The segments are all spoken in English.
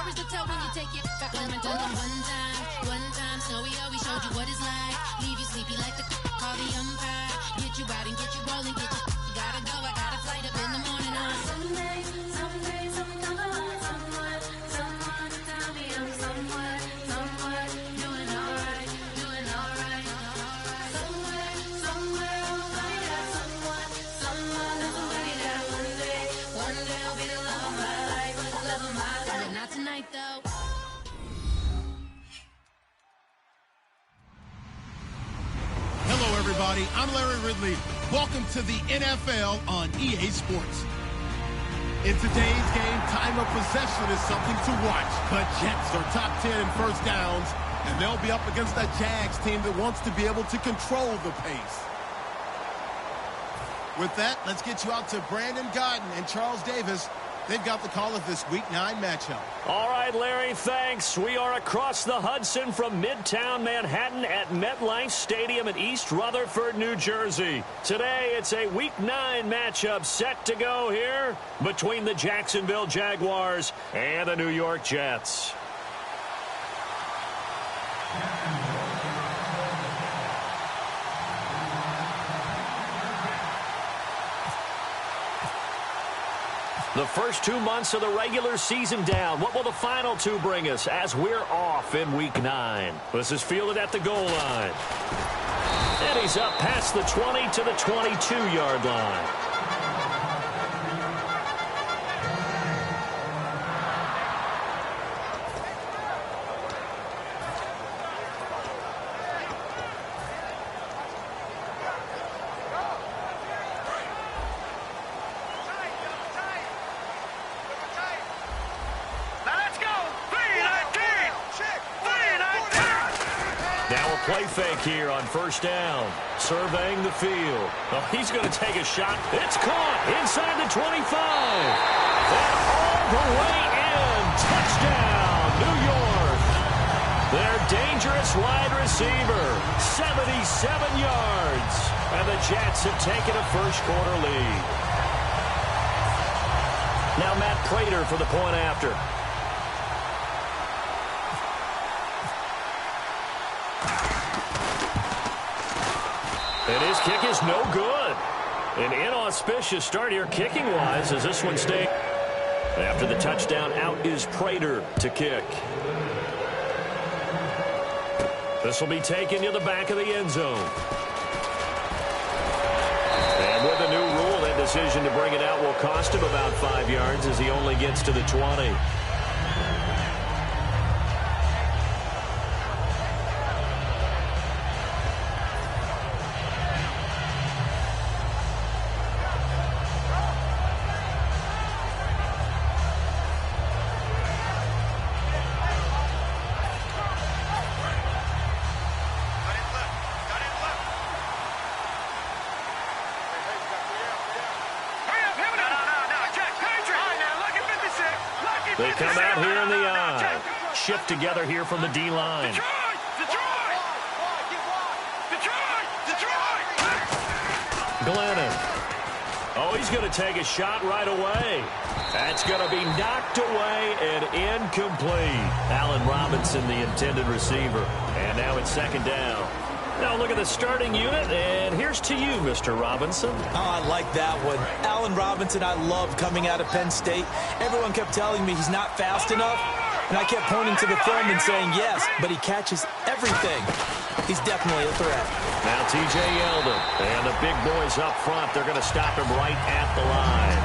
is the toe when you take it back when I done it one time. Snowy always showed you what it's like. Leave you sleepy like the call the umpire. Get you out and get you rolling, get you gotta go. I got a flight up in the morning on someday, someone to tell me I'm somewhere, doing alright. Somewhere, somebody that somebody that one day will be the love of my life, but not tonight though. Hello, everybody. I'm Larry Ridley. Welcome to the NFL on EA Sports. In today's game, time of possession is something to watch. The Jets are top 10 in first downs, and they'll be up against a Jags team that wants to be able to control the pace. With that, let's get you out to Brandon Godden and Charles Davis. They've got the call of this Week 9 matchup. All right, Larry, thanks. We are across the Hudson from Midtown Manhattan at MetLife Stadium in East Rutherford, New Jersey. Today, it's a Week 9 matchup set to go here between the Jacksonville Jaguars and the New York Jets. The first 2 months of the regular season down. What will the final 2 bring us as we're off in Week 9? This is fielded at the goal line. And he's up past the 20 to the 22-yard line. Play fake here on first down. Surveying the field. Oh, he's going to take a shot. It's caught inside the 25. And all the way in. Touchdown, New York. Their dangerous wide receiver. 77 yards. And the Jets have taken a first-quarter lead. Now Matt Prater for the point after. And his kick is no good. An inauspicious start here kicking-wise as this one stays. After the touchdown, out is Prater to kick. This will be taken to the back of the end zone. And with a new rule, that decision to bring it out will cost him about 5 yards as he only gets to the 20. They come out here in the eye. Shift together here from the D-line. Glennon. Oh, he's going to take a shot right away. That's going to be knocked away and incomplete. Allen Robinson, the intended receiver. And now it's second down. Now look at the starting unit, and here's to you, Mr. Robinson. Oh, I like that one. Allen Robinson, I love coming out of Penn State. Everyone kept telling me he's not fast enough, and I kept pointing to the film and saying yes, but he catches everything. He's definitely a threat. Now T.J. Yeldon, and the big boys up front, they're going to stop him right at the line.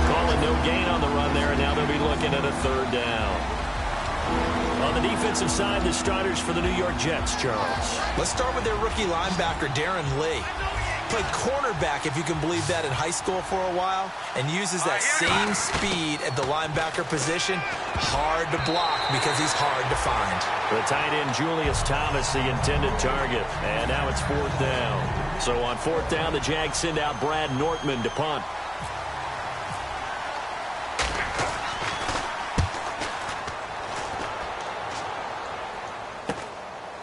Calling no gain on the run there, and now they'll be looking at a third down. On the defensive side, the starters for the New York Jets, Charles. Let's start with their rookie linebacker, Darren Lee. Played cornerback, if you can believe that, in high school for a while, and uses that same speed at the linebacker position. Hard to block because he's hard to find. The tight end, Julius Thomas, the intended target. And now it's fourth down. So on fourth down, the Jags send out Brad Nortman to punt.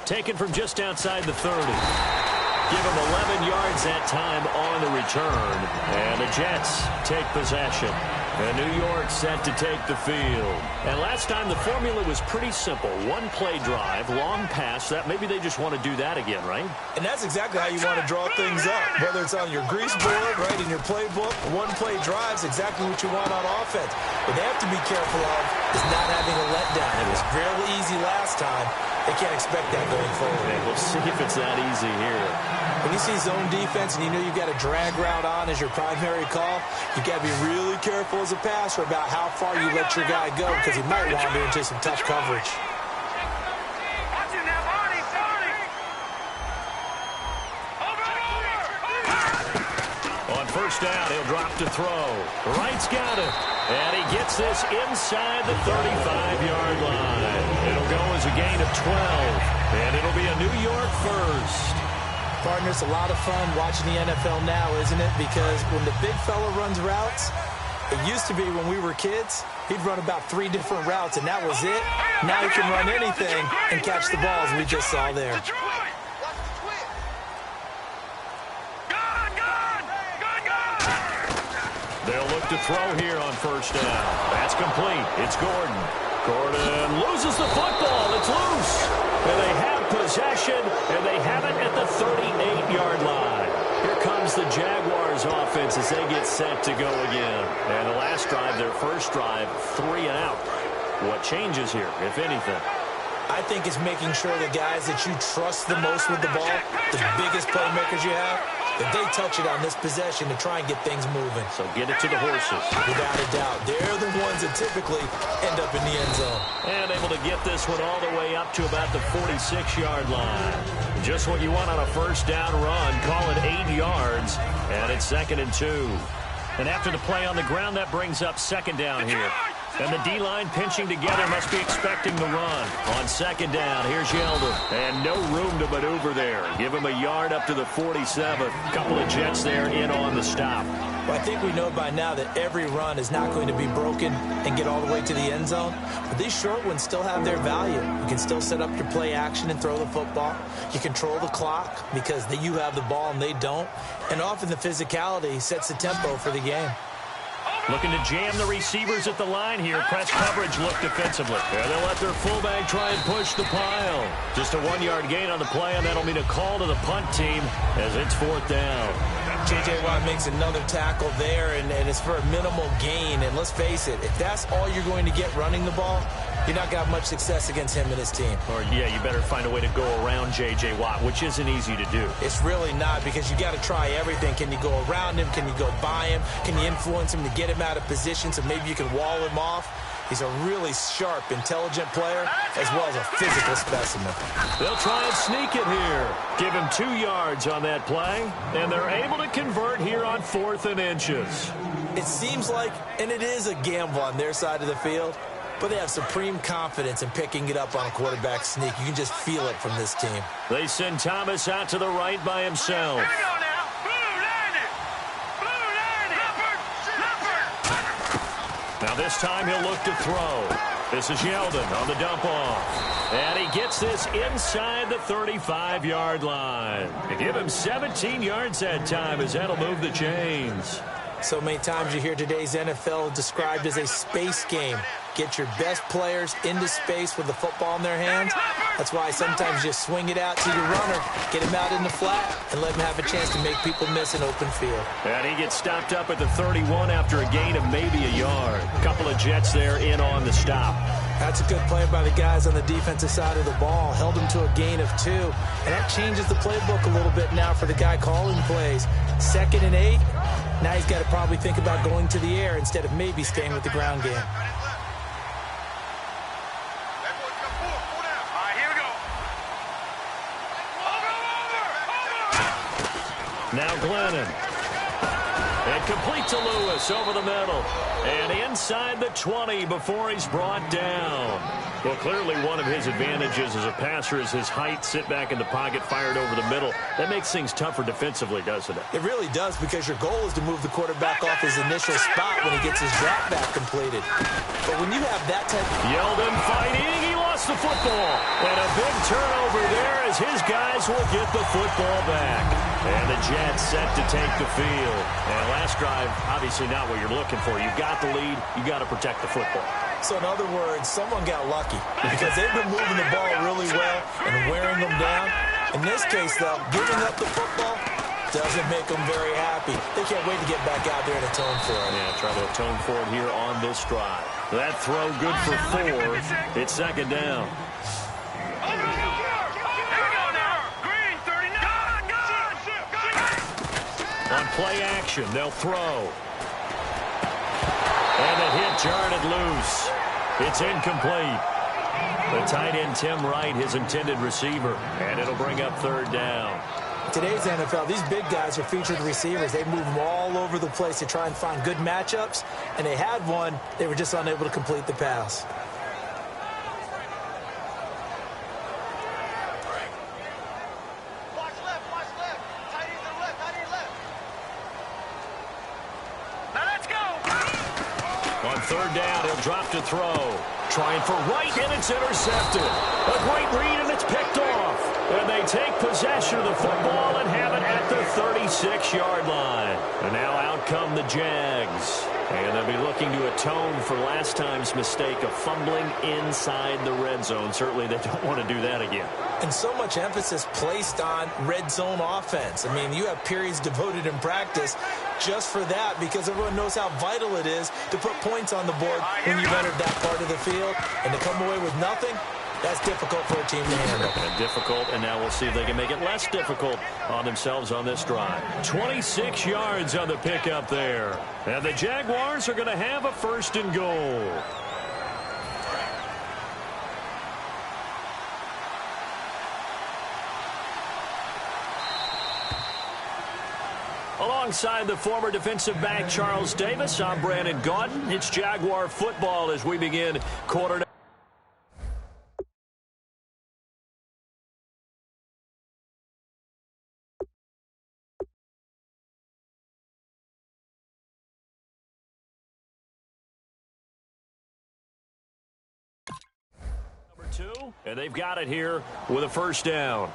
Taken from just outside the 30. Give him 11 yards that time on the return. And the Jets take possession. And New York set to take the field. And last time the formula was pretty simple. One play drive, long pass. That maybe they just want to do that again, right? And that's exactly how you want to draw things up. Whether it's on your grease board, right, in your playbook, one play drive is exactly what you want on offense. What they have to be careful of is not having a letdown. It was fairly easy last time. They can't expect that going forward. Okay, we'll see if it's that easy here. When you see zone defense and you know you've got a drag route on as your primary call, you've got to be really careful as a passer about how far you let your guy go because he might wander into some tough coverage. On first down, he'll drop to throw. Wright's got it. And he gets this inside the 35-yard line. It'll go as a gain of 12. And it'll be a New York first. Partner, it's a lot of fun watching the NFL now, isn't it? Because when the big fella runs routes, it used to be when we were kids, he'd run about 3 different routes, and that was it. Now he can run anything and catch the balls we just saw there. They'll look to throw here on first down. That's complete. It's Gordon. Gordon loses the football. It's loose. And they have possession, and they have it at the 38-yard line. Here comes the Jaguars offense as they get set to go again. And the last drive, their first drive, 3 and out. What changes here, if anything? I think it's making sure the guys that you trust the most with the ball, the biggest playmakers you have, that they touch it on this possession to try and get things moving. So get it to the horses. Without a doubt. They're the ones that typically end up in the end zone. And able to get this one all the way up to about the 46-yard line. Just what you want on a first down run. Call it 8 yards. And it's 2nd and 2. And after the play on the ground, that brings up 2nd down here. And the D-line pinching together must be expecting the run. On 2nd down, here's Yeldon. And no room to maneuver there. Give him a yard up to the 47. Couple of Jets there in on the stop. Well, I think we know by now that every run is not going to be broken and get all the way to the end zone. But these short ones still have their value. You can still set up your play action and throw the football. You control the clock because you have the ball and they don't. And often the physicality sets the tempo for the game. Looking to jam the receivers at the line here. Press coverage look defensively. And they'll let their fullback try and push the pile. Just a 1-yard gain on the play, and that'll mean a call to the punt team as it's 4th down. J.J. Watt makes another tackle there, and it's for a minimal gain. And let's face it, if that's all you're going to get running the ball, you're not going to have much success against him and his team. Or, yeah, you better find a way to go around J.J. Watt, which isn't easy to do. It's really not because you got to try everything. Can you go around him? Can you go by him? Can you influence him to get him out of position so maybe you can wall him off? He's a really sharp, intelligent player, as well as a physical specimen. They'll try and sneak it here. Give him 2 yards on that play, and they're able to convert here on 4th and inches. It seems like, and it is a gamble on their side of the field, but they have supreme confidence in picking it up on a quarterback sneak. You can just feel it from this team. They send Thomas out to the right by himself. Now this time he'll look to throw. This is Yeldon on the dump off. And he gets this inside the 35-yard line. They give him 17 yards that time as that'll move the chains. So many times you hear today's NFL described as a space game. Get your best players into space with the football in their hands. That's why sometimes you swing it out to your runner, get him out in the flat, and let him have a chance to make people miss an open field. And he gets stopped up at the 31 after a gain of maybe a yard. Couple of Jets there in on the stop. That's a good play by the guys on the defensive side of the ball. Held him to a gain of 2. And that changes the playbook a little bit now for the guy calling plays. 2nd and 8. Now he's got to probably think about going to the air instead of maybe staying with the ground game. Now Glennon. And complete to Lewis over the middle. And inside the 20 before he's brought down. Well, clearly one of his advantages as a passer is his height. Sit back in the pocket, fired over the middle. That makes things tougher defensively, doesn't it? It really does, because your goal is to move the quarterback off his initial spot when he gets his drop back completed. But when you have that type... Yeldon fighting. He lost the football. And a big turnover there as his guys will get the football back. And the Jets set to take the field. And last drive, obviously not what you're looking for. You've got the lead. You've got to protect the football. So in other words, someone got lucky because they've been moving the ball really well and wearing them down. In this case, though, giving up the football doesn't make them very happy. They can't wait to get back out there and atone for it. Yeah, try to atone for it here on this drive. That throw good for 4. It's second down. On play action, they'll throw. And the hit jarred it loose. It's incomplete. The tight end, Tim Wright, his intended receiver. And it'll bring up third down. Today's NFL, these big guys are featured receivers. They move them all over the place to try and find good matchups. And they had one. They were just unable to complete the pass. Third down, he'll drop to throw. Trying for Wright, and it's intercepted. A great read, and it's picked off. And they take possession of the football and have it at the 36-yard line. And now out come the Jags. And they'll be looking to atone for last time's mistake of fumbling inside the red zone. Certainly they don't want to do that again. And so much emphasis placed on red zone offense. I mean, you have periods devoted in practice just for that because everyone knows how vital it is to put points on the board when you've entered that part of the field. And to come away with nothing, that's difficult for a team to handle. And difficult, and now we'll see if they can make it less difficult on themselves on this drive. 26 yards on the pickup there. And the Jaguars are going to have a first and goal. Alongside the former defensive back Charles Davis, I'm Brandon Gaudin. It's Jaguar football as we begin quarter. Number 2, and they've got it here with a first down.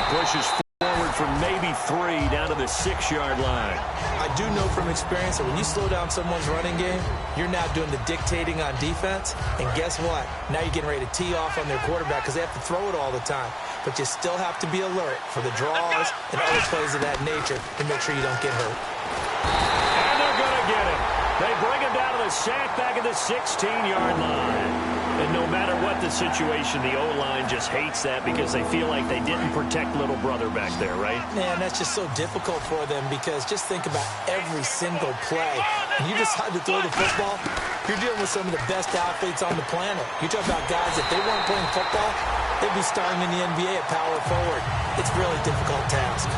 Pushes forward for maybe 3 down to the 6-yard line. I do know from experience that when you slow down someone's running game, you're now doing the dictating on defense. And guess what? Now you're getting ready to tee off on their quarterback because they have to throw it all the time. But you still have to be alert for the draws and other plays of that nature to make sure you don't get hurt. And they're going to get it. They bring him down to the sack back at the 16-yard line. And no matter what the situation, the O-line just hates that because they feel like they didn't protect little brother back there, right? Man, that's just so difficult for them because just think about every single play. When you decide to throw the football, you're dealing with some of the best athletes on the planet. You talk about guys, if they weren't playing football, they'd be starring in the NBA at power forward. It's a really difficult task.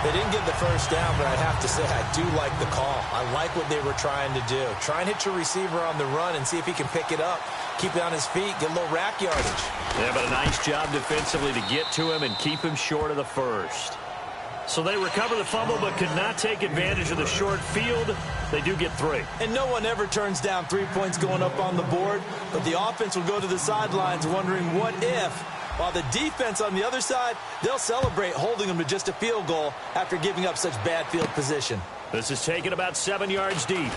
They didn't get the first down, but I have to say I do like the call. I like what they were trying to do. Try and hit your receiver on the run and see if he can pick it up. Keep it on his feet, get a little rack yardage. Yeah, but a nice job defensively to get to him and keep him short of the first. So they recover the fumble but could not take advantage of the short field. They do get 3. And no one ever turns down 3 points going up on the board, but the offense will go to the sidelines wondering what if. While the defense on the other side, they'll celebrate holding them to just a field goal after giving up such bad field position. This is taken about 7 yards deep.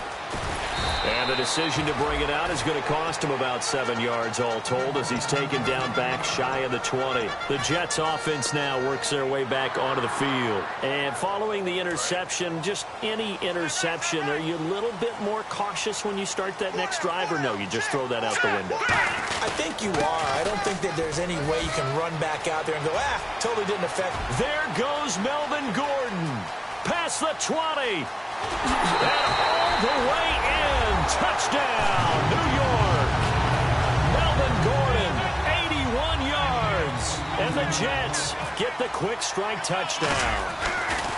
And the decision to bring it out is going to cost him about 7 yards all told as he's taken down back shy of the 20. The Jets offense now works their way back onto the field. And following the interception, just any interception, are you a little bit more cautious when you start that next drive, or no, you just throw that out the window? I think you are. I don't think that there's any way you can run back out there and go, totally didn't affect. There goes Melvin Gordon. Past the 20. And all the way in. Touchdown, New York. Melvin Gordon, 81 yards. And the Jets get the quick strike touchdown.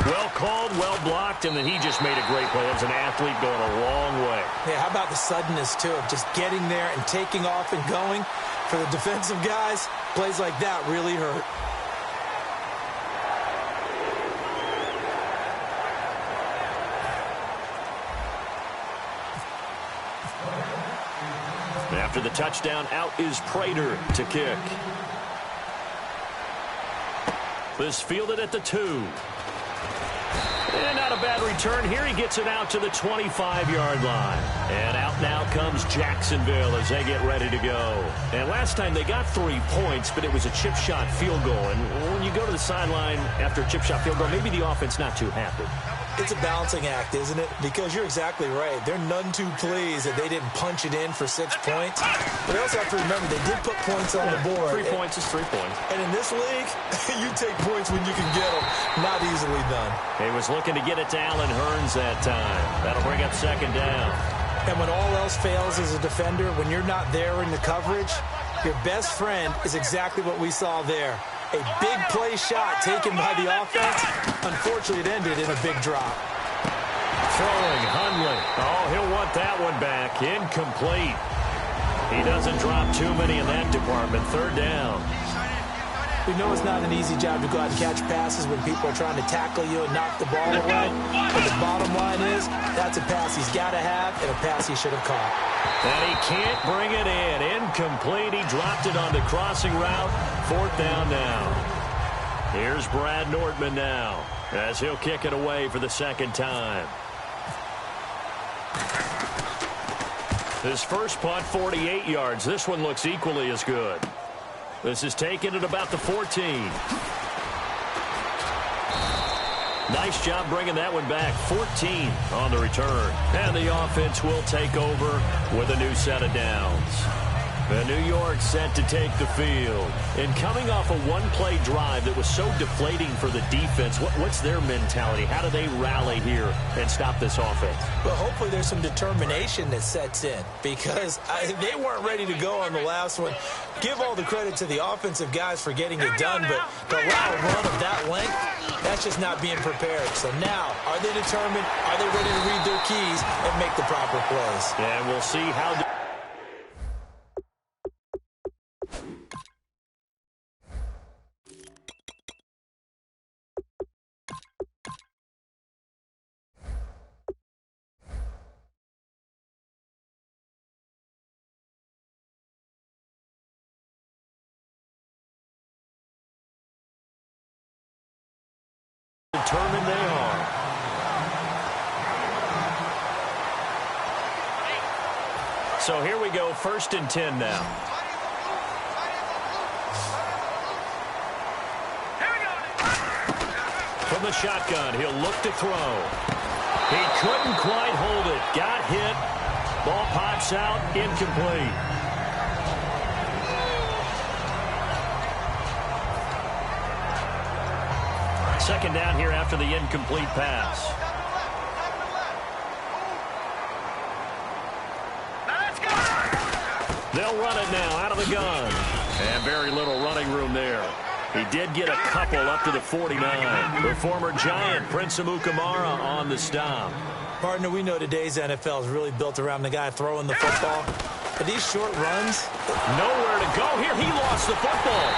Well called, well blocked, and then he just made a great play. It was an athlete going a long way. Yeah, how about the suddenness, too, of just getting there and taking off and going? For the defensive guys, plays like that really hurt. After the touchdown, out is Prater to kick. This fielded at the 2. And not a bad return here. He gets it out to the 25-yard line. And out now comes Jacksonville as they get ready to go. And last time they got 3 points, but it was a chip shot field goal. And when you go to the sideline after a chip shot field goal, maybe the offense not too happy. It's a balancing act, isn't it? Because you're exactly right. They're none too pleased that they didn't punch it in for 6 points. But they also have to remember they did put points on the board. 3 points is 3 points. And in this league, you take points when you can get them. Not easily done. He was looking to get it to Allen Hurns that time. That'll bring up second down. And when all else fails as a defender, when you're not there in the coverage, your best friend is exactly what we saw there. A big play shot taken by the offense. Unfortunately, it ended in a big drop. Throwing Hundley. Oh, he'll want that one back. Incomplete. He doesn't drop too many in that department. Third down. We know it's not an easy job to go out and catch passes when people are trying to tackle you and knock the ball away. But the bottom line is, that's a pass he's got to have and a pass he should have caught. And he can't bring it in. Incomplete. He dropped it on the crossing route. Fourth down now. Here's Brad Nordman now as he'll kick it away for the second time. His first punt, 48 yards. This one looks equally as good. This is taken at about the 14. Nice job bringing that one back. 14 on the return. And the offense will take over with a new set of downs. The New York set to take the field. And coming off a one-play drive that was so deflating for the defense, what's their mentality? How do they rally here and stop this offense? Well, hopefully there's some determination that sets in because they weren't ready to go on the last one. Give all the credit to the offensive guys for getting it done, but to allow a run of that length, that's just not being prepared. So now, are they determined? Are they ready to read their keys and make the proper plays? And we'll see how... determined they are. So here we go, 1st and 10 now. From the shotgun, he'll look to throw. He couldn't quite hold it. Got hit. Ball pops out, incomplete. Second down here after the incomplete pass. They'll run it now out of the gun. And very little running room there. He did get a couple up to the 49. The former Giant, Prince Amukamara, on the stop. Partner, we know today's NFL is really built around the guy throwing the football. But these short runs... Nowhere to go here. He lost the football.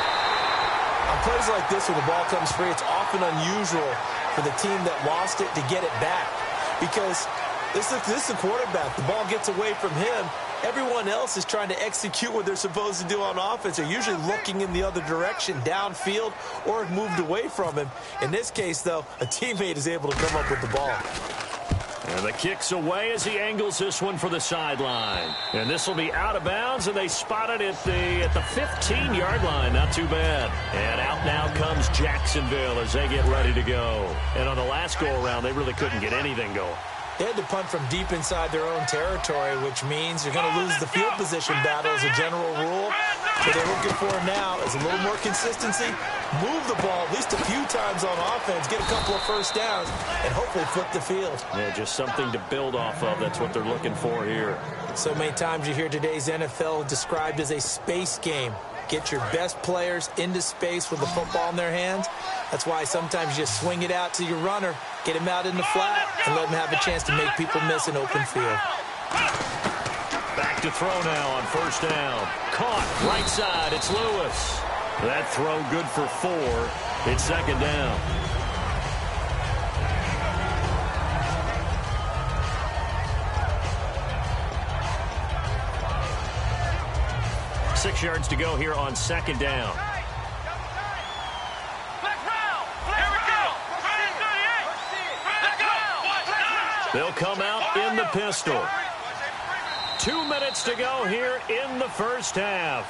On plays like this where the ball comes free, it's often unusual for the team that lost it to get it back. Because this is the quarterback. The ball gets away from him. Everyone else is trying to execute what they're supposed to do on offense. They're usually looking in the other direction, downfield, or moved away from him. In this case, though, a teammate is able to come up with the ball. And the kick's away as he angles this one for the sideline. And this will be out of bounds, and they spot it at the 15-yard line. Not too bad. And out now comes Jacksonville as they get ready to go. And on the last go-around, they really couldn't get anything going. They had to punt from deep inside their own territory, which means you're going to lose the field position battle as a general rule. What they're looking for now is a little more consistency, move the ball at least a few times on offense, get a couple of first downs, and hopefully flip the field. Yeah, just something to build off of. That's what they're looking for here. So many times you hear today's NFL described as a space game. Get your best players into space with the football in their hands. That's why sometimes you just swing it out to your runner, get him out in the flat, and let him have a chance to make people miss an open field. Back to throw now on first down. Caught, right side, it's Lewis. That throw good for 4. It's second down. 6 yards to go here on second down. They'll come out in the pistol. 2 minutes to go here in the first half.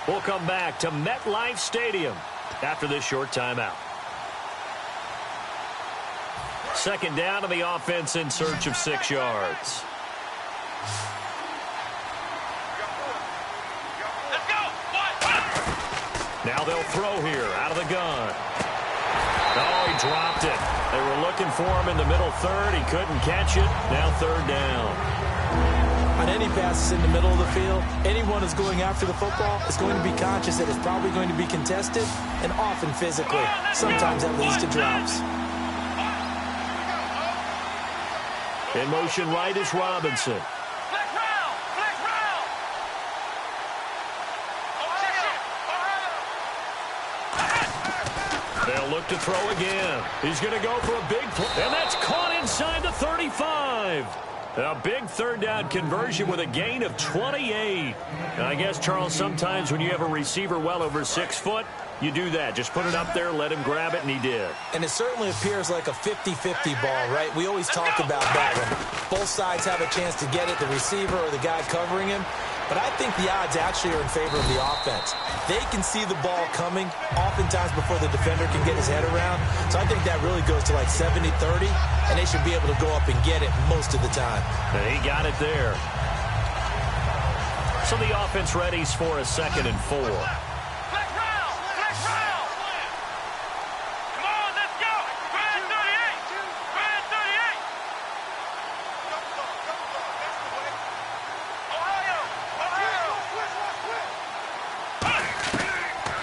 We'll come back to MetLife Stadium after this short timeout. Second down to the offense in search of 6 yards. Now they'll throw here out of the gun. Oh, he dropped it. They were looking for him in the middle third. He couldn't catch it. Now third down. On any passes in the middle of the field, anyone who's going after the football is going to be conscious that it's probably going to be contested, and often physically. Sometimes that leads to drops. In motion right is Robinson. They'll look to throw again. He's going to go for a big play, and that's caught inside the 35. A big third down conversion with a gain of 28. And I guess, Charles, sometimes when you have a receiver well over 6 foot, you do that. Just put it up there, let him grab it, and he did. And it certainly appears like a 50-50 ball, right? We always talk about that when both sides have a chance to get it, the receiver or the guy covering him. But I think the odds actually are in favor of the offense. They can see the ball coming oftentimes before the defender can get his head around. So I think that really goes to like 70-30, and they should be able to go up and get it most of the time. And he got it there. So the offense readies for a 2nd and 4.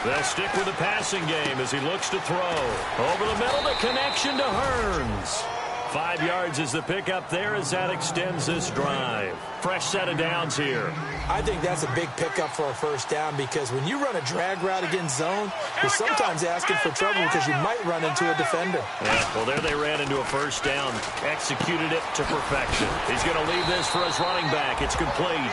They'll stick with the passing game as he looks to throw. Over the middle, the connection to Hearns. 5 yards is the pickup there as that extends this drive. Fresh set of downs here. I think that's a big pickup for a first down because when you run a drag route against zone, you're sometimes asking for trouble because you might run into a defender. Yeah, well, there they ran into a first down. Executed it to perfection. He's going to leave this for his running back. It's complete.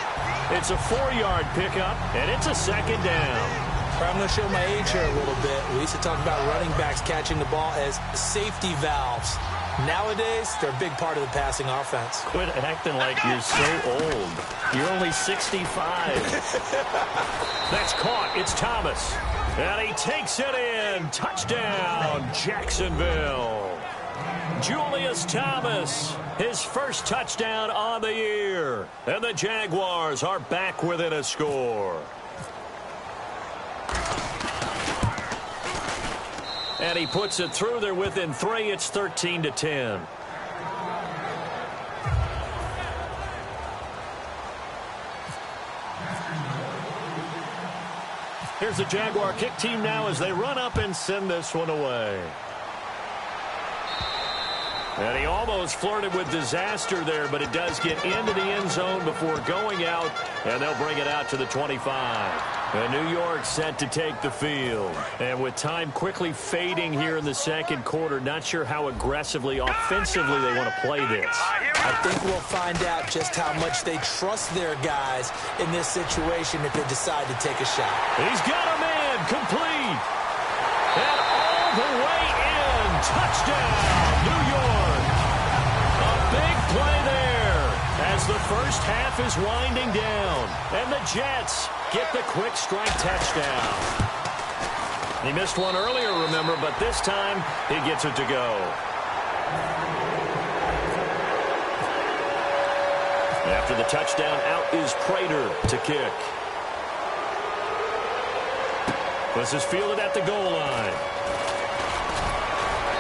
It's a 4-yard pickup, and it's a 2nd down. I'm going to show my age here a little bit. We used to talk about running backs catching the ball as safety valves. Nowadays, they're a big part of the passing offense. Quit acting like you're so old. You're only 65. That's caught. It's Thomas. And he takes it in. Touchdown, Jacksonville. Julius Thomas, his first touchdown on the year. And the Jaguars are back within a score. And he puts it through. They're within 3. It's 13-10. Here's the Jaguar kick team now as they run up and send this one away. And he almost flirted with disaster there, but it does get into the end zone before going out, and they'll bring it out to the 25. And New York set to take the field. And with time quickly fading here in the second quarter, not sure how aggressively, offensively they want to play this. I think we'll find out just how much they trust their guys in this situation if they decide to take a shot. He's got a man complete. And all the way in. Touchdown, New York. A big play there as the first half is winding down. And the Jets get the quick strike touchdown. He missed one earlier, remember, but this time he gets it to go. After the touchdown, out is Prater to kick. This is fielded at the goal line.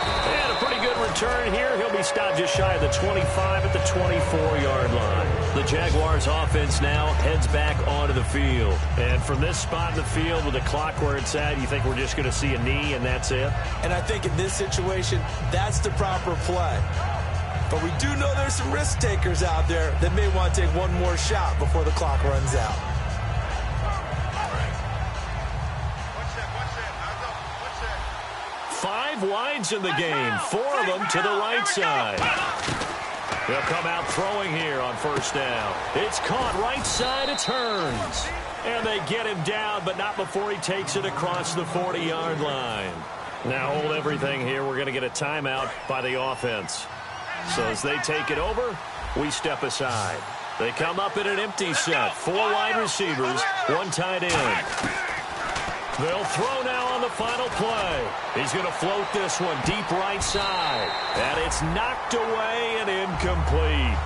And a pretty good return here. He'll be stopped just shy of the 25 at the 24-yard line. The Jaguars offense now heads back onto the field. And from this spot in the field with the clock where it's at, you think we're just going to see a knee and that's it? And I think in this situation, that's the proper play. But we do know there's some risk takers out there that may want to take one more shot before the clock runs out. Five wides in the game, 4 of them to the right side. They'll come out throwing here on first down. It's caught right side, it's Hearns. And they get him down, but not before he takes it across the 40-yard line. Now hold everything here. We're going to get a timeout by the offense. So as they take it over, we step aside. They come up in an empty set. 4 wide receivers, 1 tight end. They'll throw now on the final play. He's going to float this one deep right side. And it's knocked away and incomplete.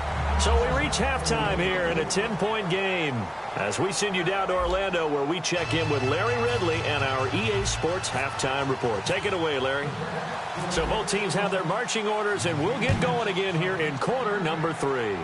So we reach halftime here in a 10-point game as we send you down to Orlando where we check in with Larry Ridley and our EA Sports Halftime Report. Take it away, Larry. So both teams have their marching orders, and we'll get going again here in quarter number 3.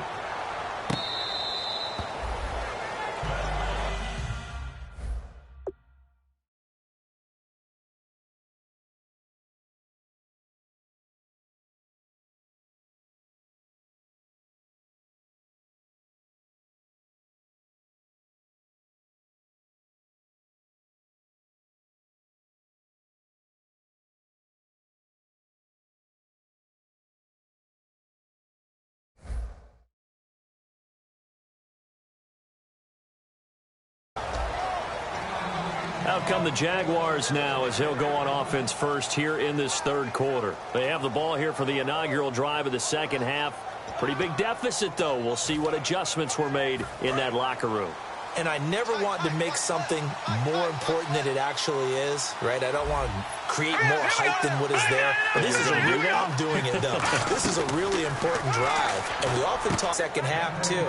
Out come the Jaguars now as they'll go on offense first here in this third quarter. They have the ball here for the inaugural drive of the second half. Pretty big deficit, though. We'll see what adjustments were made in that locker room. And I never want to make something more important than it actually is, right? I don't want to create more hype than what is there. But this is a really, I'm doing it, though. This is a really important drive. And we often talk second half, too.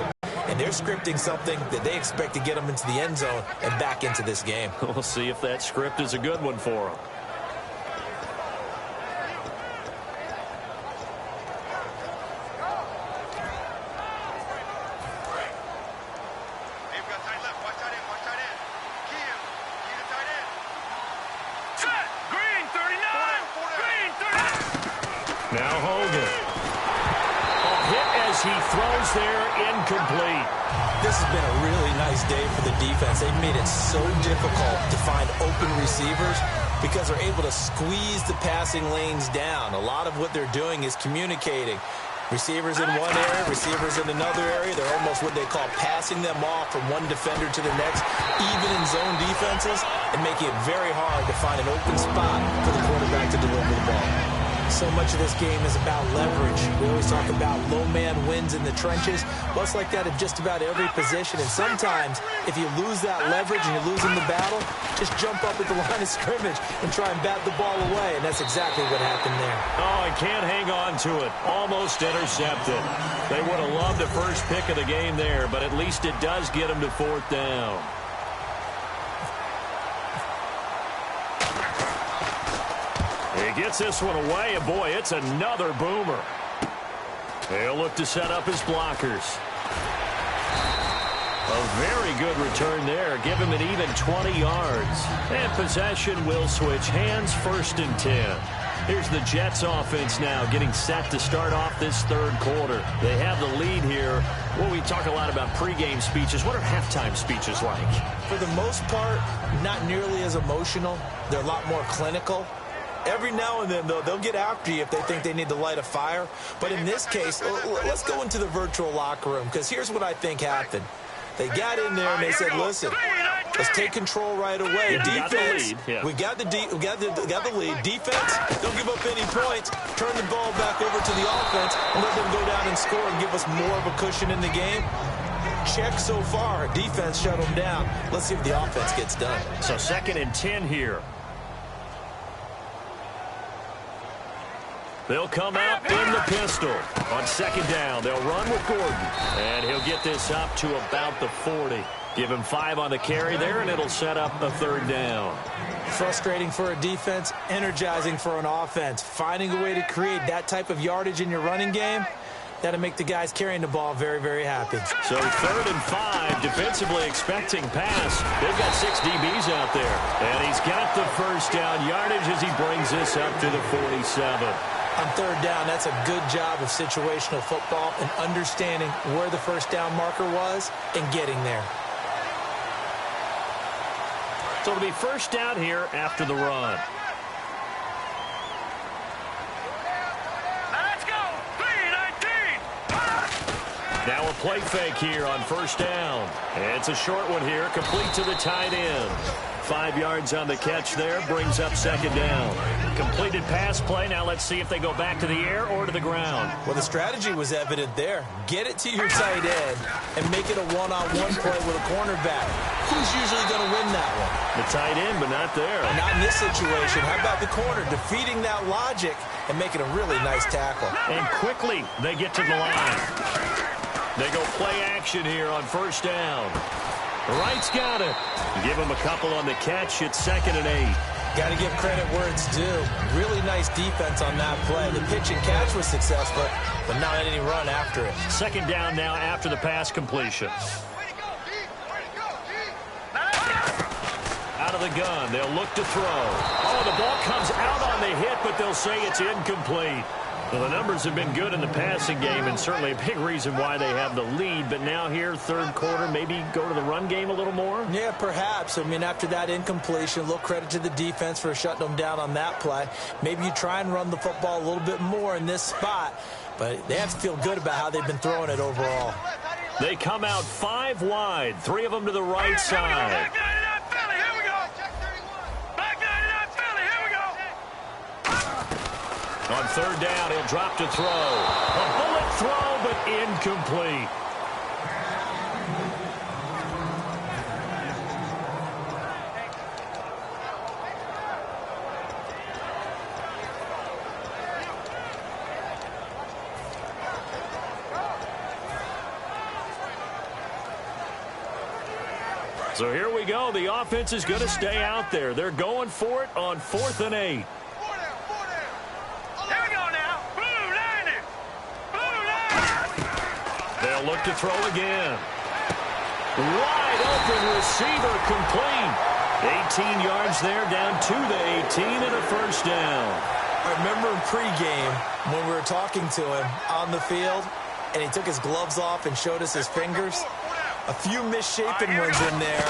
And they're scripting something that they expect to get them into the end zone and back into this game. We'll see if that script is a good one for them. Now Hogan. Hit as he throws there, incomplete. This has been a really nice day for the defense. They've made it so difficult to find open receivers because they're able to squeeze the passing lanes down. A lot of what they're doing is communicating. Receivers in one area, receivers in another area. They're almost what they call passing them off from one defender to the next, even in zone defenses, and making it very hard to find an open spot for the quarterback to deliver the ball. So much of this game is about leverage. We always talk about low man wins in the trenches. Well, it's like that in just about every position. And sometimes, if you lose that leverage and you're losing the battle, just jump up at the line of scrimmage and try and bat the ball away. And that's exactly what happened there. Oh, I can't hang on to it. Almost intercepted. They would have loved the first pick of the game there, but at least it does get them to 4th down. He gets this one away, and boy, it's another boomer. They'll look to set up his blockers. A very good return there. Give him an even 20 yards. And possession will switch hands, 1st and 10. Here's the Jets offense now getting set to start off this third quarter. They have the lead here. Well, we talk a lot about pregame speeches. What are halftime speeches like? For the most part, not nearly as emotional. They're a lot more clinical. Every now and then, though, they'll get after you if they think they need to light a fire. But in this case, let's go into the virtual locker room, because here's what I think happened. They got in there and they said, listen, let's take control right away. Defense, we got the lead. Defense, don't give up any points. Turn the ball back over to the offense and let them go down and score and give us more of a cushion in the game. Check so far. Defense shut them down. Let's see if the offense gets done. So 2nd and 10 here. They'll come out in the pistol. On 2nd down, they'll run with Gordon. And he'll get this up to about the 40. Give him 5 on the carry there, and it'll set up a 3rd down. Frustrating for a defense, energizing for an offense. Finding a way to create that type of yardage in your running game, that'll make the guys carrying the ball very, very happy. So 3rd and 5, defensively expecting pass. They've got 6 DBs out there. And he's got the 1st down yardage as he brings this up to the 47. On 3rd down, that's a good job of situational football and understanding where the 1st down marker was and getting there. So it'll be 1st down here after the run. Let's go! 3-19! Now a play fake here on first down. It's a short one here, complete to the tight end. 5 yards on the catch there, brings up second down. Completed pass play. Now let's see if they go back to the air or to the ground. Well, the strategy was evident there. Get it to your tight end and make it a one-on-one play with a cornerback. Who's usually going to win that one? The tight end, but not there. Not in this situation. How about the corner defeating that logic and making a really nice tackle? And quickly they get to the line. They go play action here on first down. Wright's got it. Give him a couple on the catch. It's 2nd and 8. Got to give credit where it's due. Really nice defense on that play. The pitch and catch was successful, but not any run after it. 2nd down now after the pass completion. Out of the gun. They'll look to throw. Oh, the ball comes out on the hit, but they'll say it's incomplete. Well, the numbers have been good in the passing game, and certainly a big reason why they have the lead. But now here, third quarter, maybe go to the run game a little more? Yeah, perhaps. I mean, after that incompletion, a little credit to the defense for shutting them down on that play. Maybe you try and run the football a little bit more in this spot. But they have to feel good about how they've been throwing it overall. They come out 5 wide, 3 of them to the right side. On third down, he'll drop to throw. A bullet throw, but incomplete. So here we go. The offense is going to stay out there. They're going for it on 4th and 8. They'll look to throw again. Wide open receiver complete. 18 yards there, down to the 18 and a first down. I remember in pregame when we were talking to him on the field, and he took his gloves off and showed us his fingers. A few misshapen ones in there,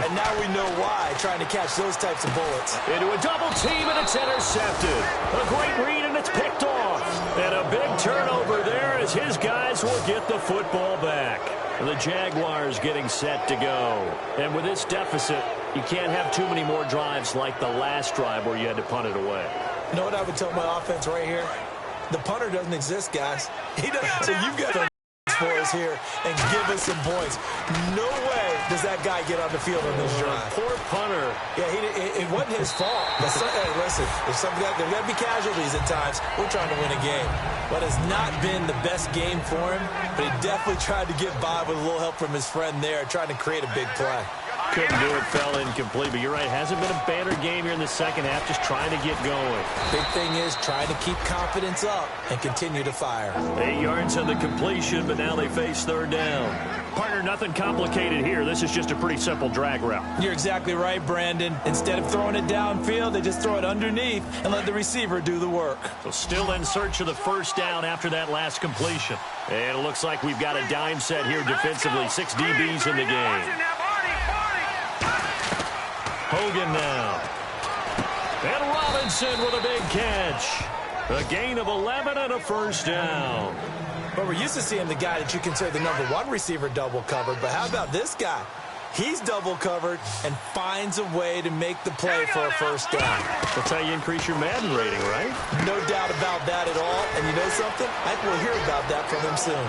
and now we know why, trying to catch those types of bullets. Into a double team, and it's intercepted. A great read, and it's picked off. And a big turnover there as his guys will get the football back. The Jaguars getting set to go. And with this deficit, you can't have too many more drives like the last drive where you had to punt it away. You know what I would tell my offense right here? The punter doesn't exist, guys. He doesn't. So you've got to for us here and give us some points. No way does that guy get on the field on this drive. Poor punter. Yeah, it wasn't his fault. But hey, listen, there's got to be casualties at times. We're trying to win a game. But it's not been the best game for him, but he definitely tried to get by with a little help from his friend there, trying to create a big play. Couldn't do it, fell incomplete. But you're right, hasn't been a banner game here in the second half, just trying to get going. Big thing is trying to keep confidence up and continue to fire. 8 yards on the completion, but now they face third down. Partner, nothing complicated here. This is just a pretty simple drag route. You're exactly right, Brandon. Instead of throwing it downfield, they just throw it underneath and let the receiver do the work. So still in search of the first down after that last completion. And it looks like we've got a dime set here defensively. 6 DBs in the game. Hogan now. And Robinson with a big catch. A gain of 11 and a first down. But we're used to seeing the guy that you consider the #1 receiver double covered. But how about this guy? He's double covered and finds a way to make the play for a first down. That's how you increase your Madden rating, right? No doubt about that at all. And you know something? I think we'll hear about that from him soon.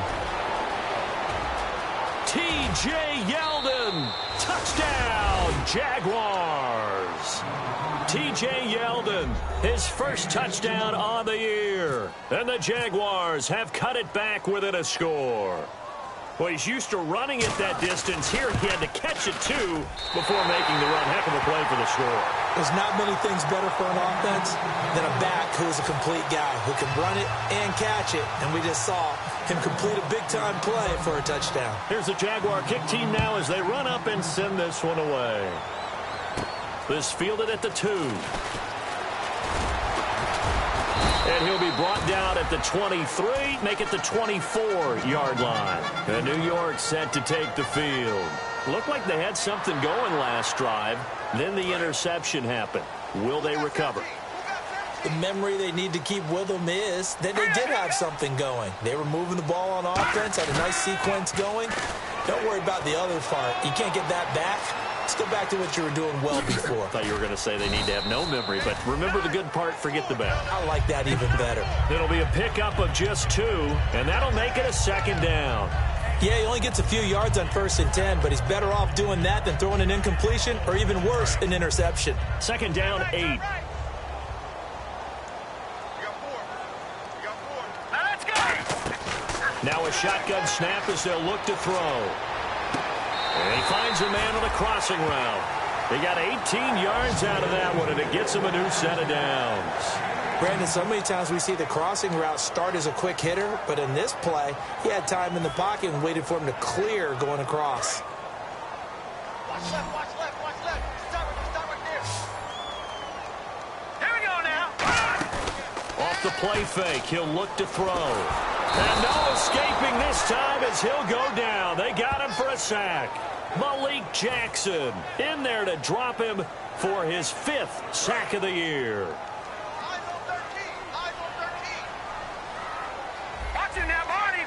T.J. Yeldon. Touchdown, Jaguars. T.J. Yeldon, his first touchdown on the year. And the Jaguars have cut it back within a score. Well, he's used to running it that distance. Here he had to catch it, too, before making the run. Heck of a play for the score. There's not many things better for an offense than a back who's a complete guy who can run it and catch it. And we just saw him complete a big-time play for a touchdown. Here's the Jaguar kick team now as they run up and send this one away. This fielded at the 2. And he'll be brought down at the 23, make it the 24-yard line. And New York set to take the field. Looked like they had something going last drive. Then the interception happened. Will they recover? The memory they need to keep with them is that they did have something going. They were moving the ball on offense, had a nice sequence going. Don't worry about the other part. You can't get that back. Let's go back to what you were doing well before. I thought you were going to say they need to have no memory, but remember the good part, forget the bad. I like that even better. It'll be a pickup of just 2, and that'll make it a 2nd down. Yeah, he only gets a few yards on 1st and 10, but he's better off doing that than throwing an incompletion or even worse, an interception. 2nd down, 8. Now a shotgun snap as they'll look to throw. And he finds a man on a crossing route. They got 18 yards out of that one, and it gets him a new set of downs. Brandon, so many times we see the crossing route start as a quick hitter, but in this play, he had time in the pocket and waited for him to clear going across. Watch left, watch left, watch left. Stop right there. Here we go now. Off the play fake, he'll look to throw. And no escaping this time as he'll go down. They got him for a sack. Malik Jackson in there to drop him for his 5th sack of the year. Eyes on 13. Eyes on 13. Watch him now, Barney.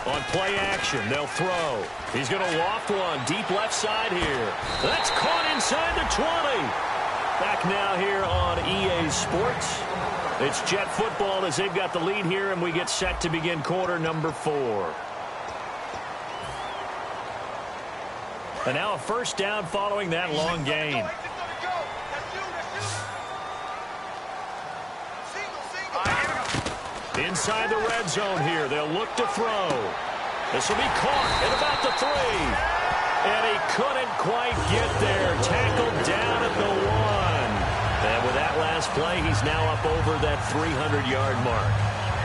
On play action, they'll throw. He's going to loft one deep left side here. That's caught inside the 20. Back now here on EA Sports. It's Jet football as they've got the lead here, and we get set to begin quarter number 4. And now a 1st down following that long gain. Inside the red zone here, they'll look to throw. This will be caught at about the 3. And he couldn't quite get there. Tackled down at the 1. And with that last play, he's now up over that 300-yard mark.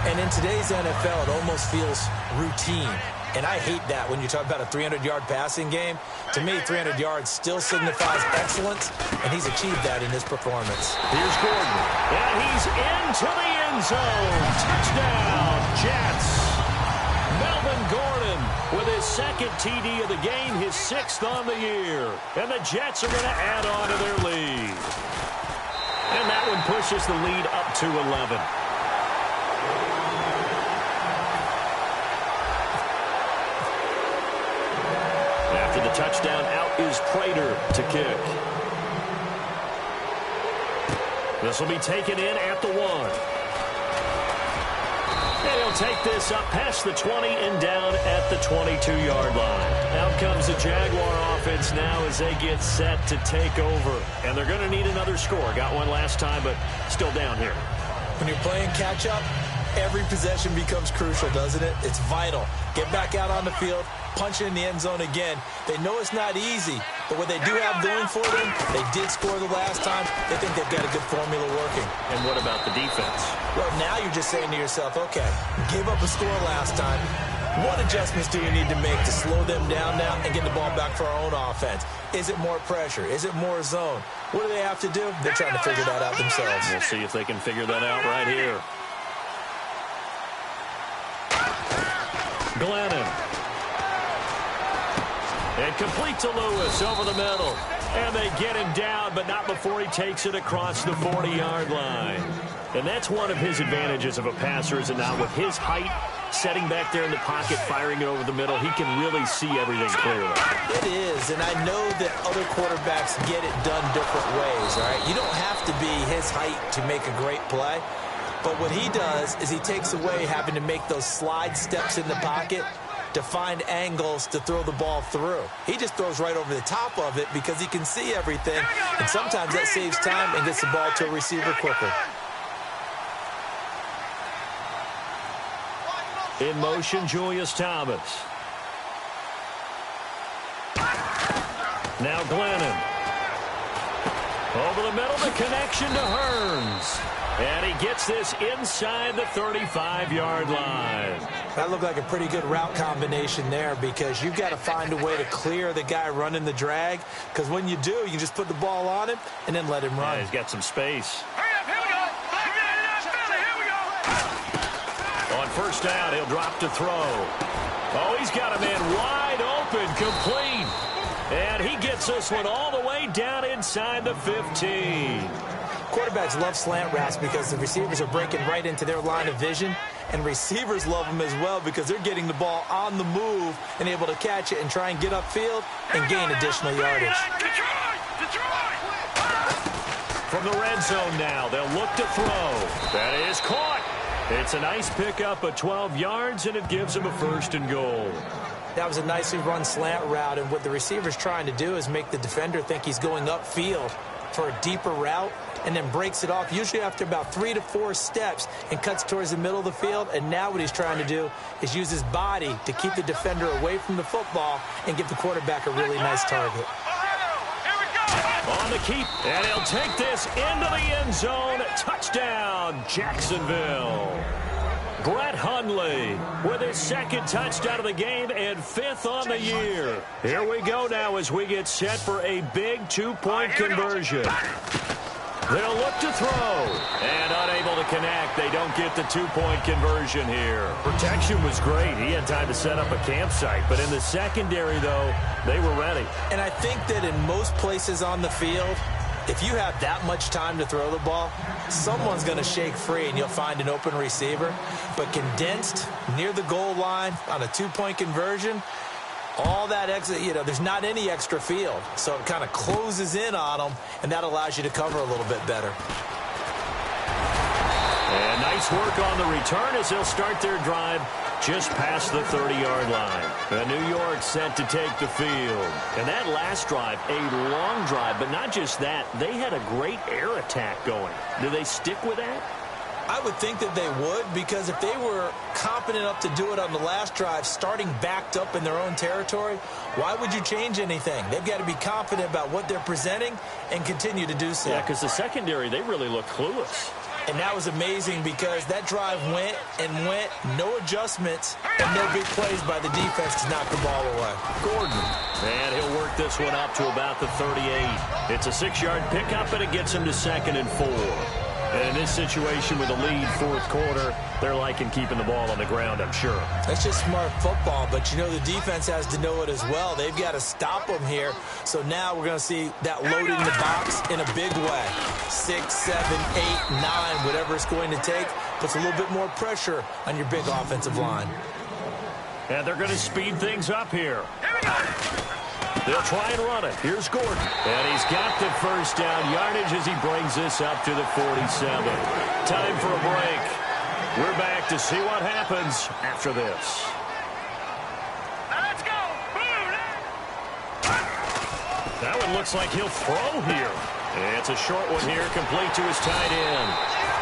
And in today's NFL, it almost feels routine. And I hate that when you talk about a 300-yard passing game. To me, 300 yards still signifies excellence, and he's achieved that in his performance. Here's Gordon, and he's into the end zone. Touchdown, Jets. Melvin Gordon with his 2nd TD of the game, his 6th on the year. And the Jets are going to add on to their lead. And that one pushes the lead up to 11. After the touchdown, out is Prater to kick. This will be taken in at the 1. And he'll take this up past the 20 and down at the 22-yard line. Out comes the Jaguar offense now as they get set to take over. And they're going to need another score. Got one last time, but still down here. When you're playing catch-up, every possession becomes crucial, doesn't it? It's vital. Get back out on the field, punch it in the end zone again. They know it's not easy, but what they do have going for them, they did score the last time. They think they've got a good formula working. And what about the defense? Well, now you're just saying to yourself, okay, gave up a score last time. What adjustments do we need to make to slow them down now and get the ball back for our own offense? Is it more pressure? Is it more zone? What do they have to do? They're trying to figure that out themselves. We'll see if they can figure that out right here. Glennon. And complete to Lewis over the middle. And they get him down, but not before he takes it across the 40-yard line. And that's one of his advantages of a passer, is it not? With his height, setting back there in the pocket, firing it over the middle, he can really see everything clearly. It is, and I know that other quarterbacks get it done different ways, all right? You don't have to be his height to make a great play. But what he does is he takes away having to make those slide steps in the pocket to find angles to throw the ball through. He just throws right over the top of it because he can see everything, and sometimes that saves time and gets the ball to a receiver quicker. In motion, Julius Thomas. Now Glennon. Over the middle, the connection to Hearns. And he gets this inside the 35-yard line. That looked like a pretty good route combination there, because you've got to find a way to clear the guy running the drag, because when you do, you just put the ball on him and then let him run. Yeah, he's got some space. Hurry up, here we go. Here we go. On 1st down, he'll drop to throw. Oh, he's got a man wide open, complete. And he gets this one all the way down inside the 15. Quarterbacks love slant routes because the receivers are breaking right into their line of vision, and receivers love them as well because they're getting the ball on the move and able to catch it and try and get upfield and gain additional yardage. From the red zone now, they'll look to throw. That is caught. It's a nice pickup of 12 yards, and it gives them a 1st and goal. That was a nicely run slant route, and what the receiver's trying to do is make the defender think he's going upfield for a deeper route, and then breaks it off, usually after about 3 to 4 steps, and cuts towards the middle of the field. And now what he's trying to do is use his body to keep the defender away from the football and give the quarterback a really nice target. On the keep, and he'll take this into the end zone. Touchdown, Jacksonville. Brett Hundley with his 2nd touchdown of the game and 5th on the year. Here we go now as we get set for a big 2-point conversion. They'll look to throw, and unable to connect. They don't get the 2-point conversion here. Protection was great. He had time to set up a campsite, but in the secondary, though, they were ready. And I think that in most places on the field, if you have that much time to throw the ball, someone's going to shake free and you'll find an open receiver. But condensed near the goal line on a 2-point conversion, all that extra, there's not any extra field. So it kind of closes in on them, and that allows you to cover a little bit better. And nice work on the return as they'll start their drive just past the 30-yard line. New York set to take the field. And that last drive, a long drive, but not just that. They had a great air attack going. Do they stick with that? I would think that they would, because if they were confident enough to do it on the last drive, starting backed up in their own territory, why would you change anything? They've got to be confident about what they're presenting and continue to do so. Yeah, because the secondary, they really look clueless. And that was amazing because that drive went and went, no adjustments, and no big plays by the defense to knock the ball away. Gordon, and he'll work this one up to about the 38. It's a 6-yard pickup, and it gets him to 2nd and 4. And in this situation with a lead 4th quarter, they're liking keeping the ball on the ground, I'm sure. That's just smart football, but the defense has to know it as well. They've got to stop them here. So now we're going to see that loading the box in a big way. 6, 7, 8, 9, whatever it's going to take, puts a little bit more pressure on your big offensive line. And they're going to speed things up here. They'll try and run it. Here's Gordon. And he's got the 1st down yardage as he brings this up to the 47. Time for a break. We're back to see what happens after this. Let's go. That one looks like he'll throw here. It's a short one here, complete to his tight end.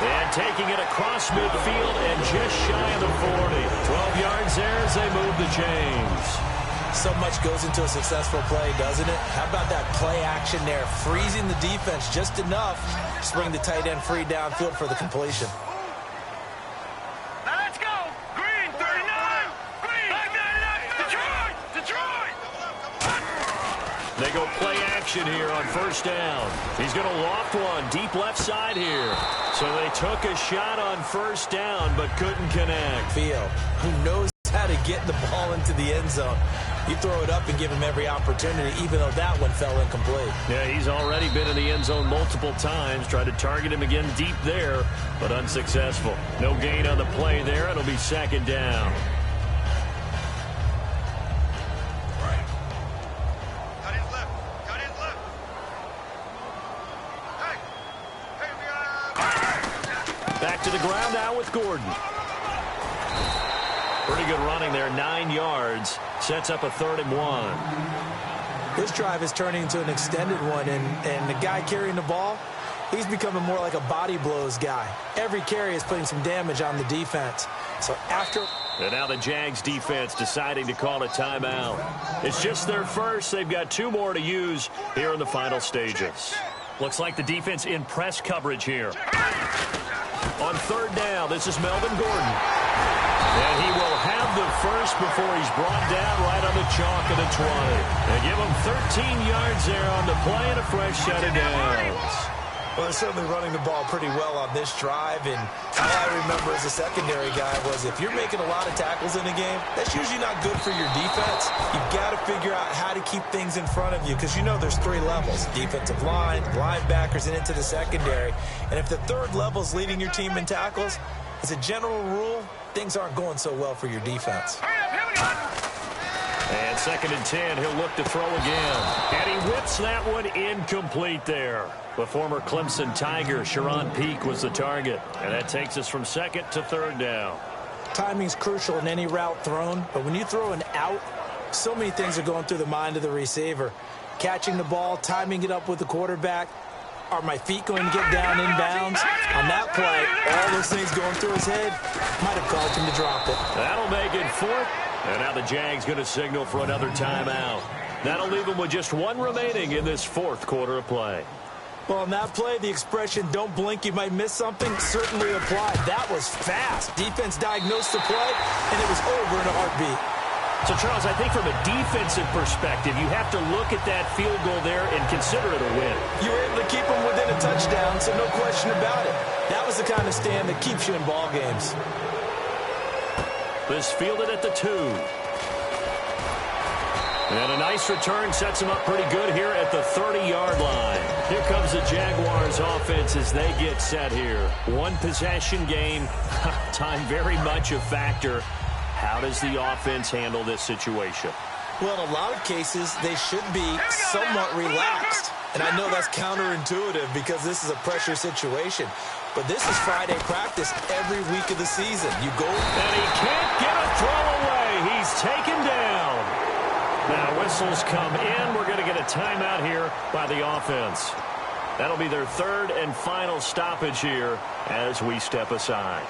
And taking it across midfield and just shy of the 40. 12 yards there as they move the chains. So much goes into a successful play, doesn't it? How about that play action there, freezing the defense just enough to bring the tight end free downfield for the completion. Let's go. Green, 39. Green. 599. Detroit. They go play action here on 1st down. He's going to loft one deep left side here. So they took a shot on 1st down but couldn't connect. Who knows how to get the ball into the end zone? You throw it up and give him every opportunity, even though that one fell incomplete. Yeah, he's already been in the end zone multiple times. Tried to target him again deep there, but unsuccessful. No gain on the play there. It'll be 2nd down. Cut his left. Cut his left. Hey. Back to the ground now with Gordon. Pretty good running there, 9 yards. Sets up a 3rd and 1. This drive is turning into an extended one, and the guy carrying the ball, he's becoming more like a body blows guy. Every carry is putting some damage on the defense. So after... And now the Jags defense deciding to call a timeout. It's just their first. They've got 2 more to use here in the final stages. Looks like the defense in press coverage here. On 3rd down, this is Melvin Gordon. And he will have the first before he's brought down right on the chalk of the 20. They give him 13 yards there on the play and a fresh set of downs. Well, they're certainly running the ball pretty well on this drive, and all I remember as a secondary guy was if you're making a lot of tackles in a game, that's usually not good for your defense. You've got to figure out how to keep things in front of you because you know there's 3 levels, defensive line, linebackers, and into the secondary. And if the 3rd level is leading your team in tackles, as a general rule, things aren't going so well for your defense. And 2nd and 10, he'll look to throw again. And he whips that one incomplete there. The former Clemson Tiger, Sharon Peak, was the target. And that takes us from 2nd to 3rd down. Timing's crucial in any route thrown, but when you throw an out, so many things are going through the mind of the receiver. Catching the ball, timing it up with the quarterback. Are my feet going to get down inbounds? On that play, all those things going through his head might have caused him to drop it. That'll make it 4th. And now the Jags going to signal for another timeout. That'll leave them with just 1 remaining in this 4th quarter of play. Well, on that play, the expression, don't blink, you might miss something, certainly applied. That was fast. Defense diagnosed the play, and it was over in a heartbeat. So, Charles, I think from a defensive perspective, you have to look at that field goal there and consider it a win. You were able to keep them within a touchdown, so no question about it. That was the kind of stand that keeps you in ball games. This fielded at the 2. And a nice return sets him up pretty good here at the 30-yard line. Here comes the Jaguars offense as they get set here. 1 possession game, time very much a factor. How does the offense handle this situation? Well, in a lot of cases, they should be somewhat relaxed. And I know that's counterintuitive because this is a pressure situation. But this is Friday practice every week of the season. You go. And he can't get a throw away. He's taken down. Now whistles come in. We're going to get a timeout here by the offense. That'll be their 3rd and final stoppage here as we step aside.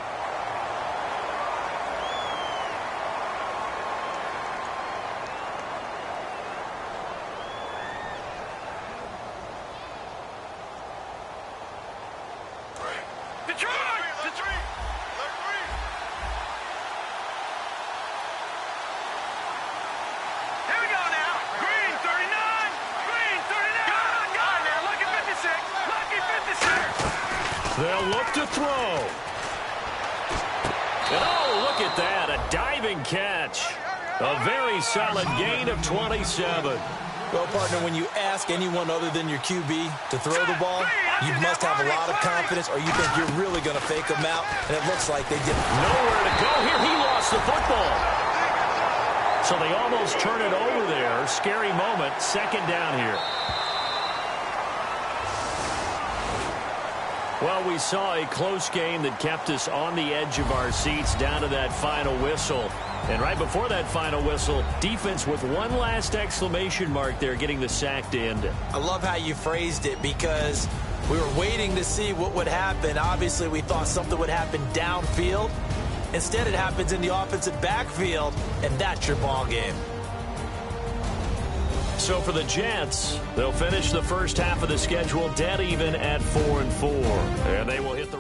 They'll look to throw. And oh, look at that, a diving catch. A very solid gain of 27. Well, partner, when you ask anyone other than your QB to throw the ball, you must have a lot of confidence or you think you're really going to fake them out, and it looks like they didn't. Nowhere to go here. He lost the football. So they almost turn it over there. Scary moment. 2nd down here. Well, we saw a close game that kept us on the edge of our seats down to that final whistle. And right before that final whistle, defense with 1 last exclamation mark there, getting the sack to end it. I love how you phrased it because we were waiting to see what would happen. Obviously, we thought something would happen downfield. Instead, it happens in the offensive backfield, and that's your ball game. So for the Jets, they'll finish the first half of the schedule dead even at 4-4. And they will hit the